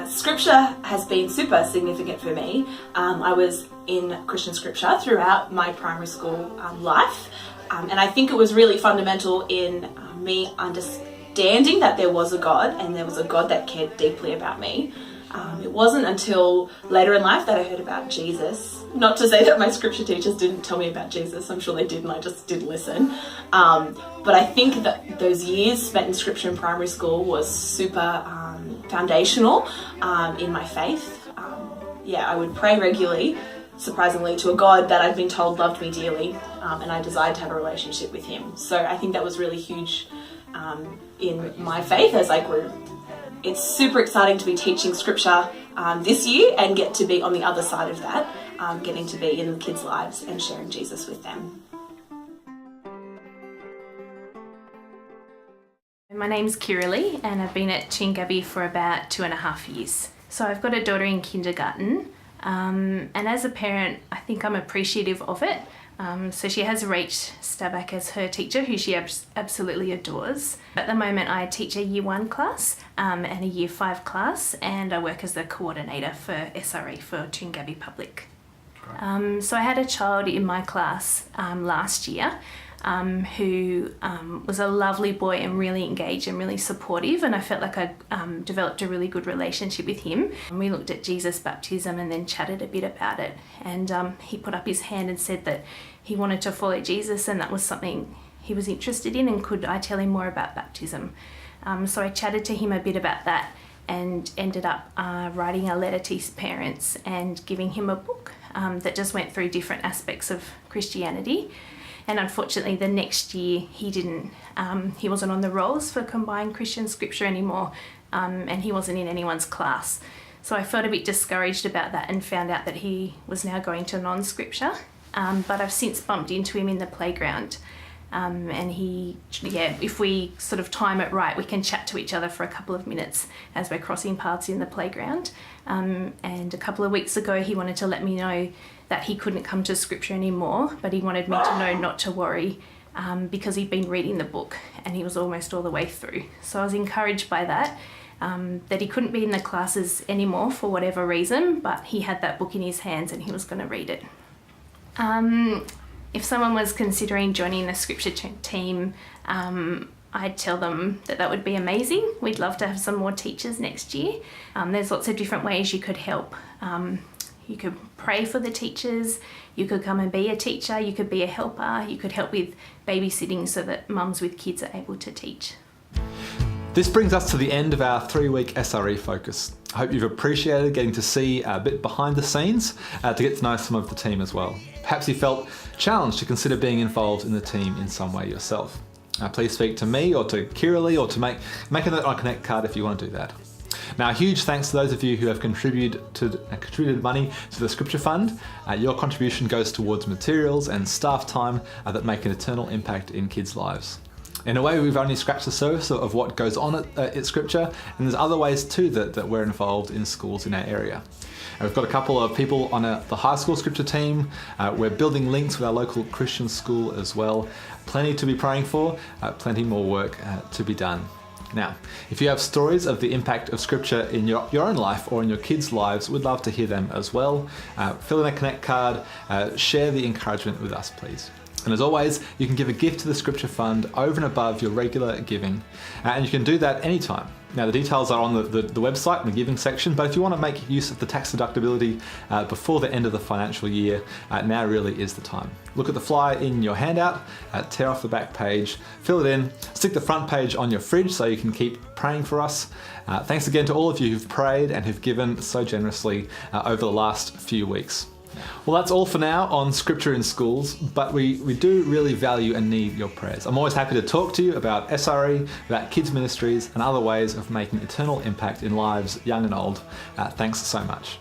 Scripture has been super significant for me. I was in Christian scripture throughout my primary school life, and I think it was really fundamental in me understanding that there was a God and there was a God that cared deeply about me. It wasn't until later in life that I heard about Jesus. Not to say that my scripture teachers didn't tell me about Jesus, I'm sure they did and I just didn't listen. But I think that those years spent in scripture in primary school was super foundational in my faith. I would pray regularly, surprisingly, to a God that I've been told loved me dearly, and I desired to have a relationship with him. So I think that was really huge in my faith as I grew. It's super exciting to be teaching scripture this year and get to be on the other side of that, getting to be in the kids' lives and sharing Jesus with them. My name's Kiralee and I've been at Toongabbie for about 2.5 years. So I've got a daughter in kindergarten, and as a parent I think I'm appreciative of it. So she has Rach Staback as her teacher, who she absolutely adores. At the moment I teach a Year 1 class and a Year 5 class, and I work as the coordinator for SRE for Toongabbie Public. So I had a child in my class last year who was a lovely boy and really engaged and really supportive, and I felt like I developed a really good relationship with him. We looked at Jesus' baptism and then chatted a bit about it, and he put up his hand and said that he wanted to follow Jesus and that was something he was interested in, and could I tell him more about baptism. So I chatted to him a bit about that and ended up writing a letter to his parents and giving him a book that just went through different aspects of Christianity. And unfortunately the next year he wasn't on the rolls for combined Christian scripture anymore, and he wasn't in anyone's class. So I felt a bit discouraged about that and found out that he was now going to non-scripture. But I've since bumped into him in the playground, and if we sort of time it right, we can chat to each other for a couple of minutes as we're crossing paths in the playground. And a couple of weeks ago he wanted to let me know that he couldn't come to scripture anymore, but he wanted me to know not to worry, because he'd been reading the book and he was almost all the way through. So I was encouraged by that, that he couldn't be in the classes anymore for whatever reason, but he had that book in his hands and he was going to read it. If someone was considering joining the scripture team, I'd tell them that would be amazing. We'd love to have some more teachers next year. There's lots of different ways you could help. You could pray for the teachers, you could come and be a teacher, you could be a helper, you could help with babysitting so that mums with kids are able to teach. This brings us to the end of our 3-week SRE focus. I hope you've appreciated getting to see a bit behind the scenes to get to know some of the team as well. Perhaps you felt challenged to consider being involved in the team in some way yourself. Please speak to me or to Kiralee, or to make a note on a Connect card if you want to do that. Now, a huge thanks to those of you who have contributed money to the Scripture Fund. Your contribution goes towards materials and staff time that make an eternal impact in kids' lives. In a way, we've only scratched the surface of what goes on at Scripture, and there's other ways too that we're involved in schools in our area. We've got a couple of people on the high school Scripture team. We're building links with our local Christian school as well. Plenty to be praying for, plenty more work to be done. Now, if you have stories of the impact of Scripture in your own life or in your kids' lives, we'd love to hear them as well. Fill in a Connect card, share the encouragement with us, please. And as always, you can give a gift to the Scripture Fund over and above your regular giving, and you can do that anytime. Now, the details are on the website in the giving section, but if you want to make use of the tax deductibility before the end of the financial year, now really is the time. Look at the flyer in your handout, tear off the back page, fill it in, stick the front page on your fridge so you can keep praying for us. Thanks again to all of you who've prayed and who've given so generously over the last few weeks. Well, that's all for now on Scripture in Schools, but we do really value and need your prayers. I'm always happy to talk to you about SRE, about kids ministries and other ways of making eternal impact in lives, young and old. Thanks so much.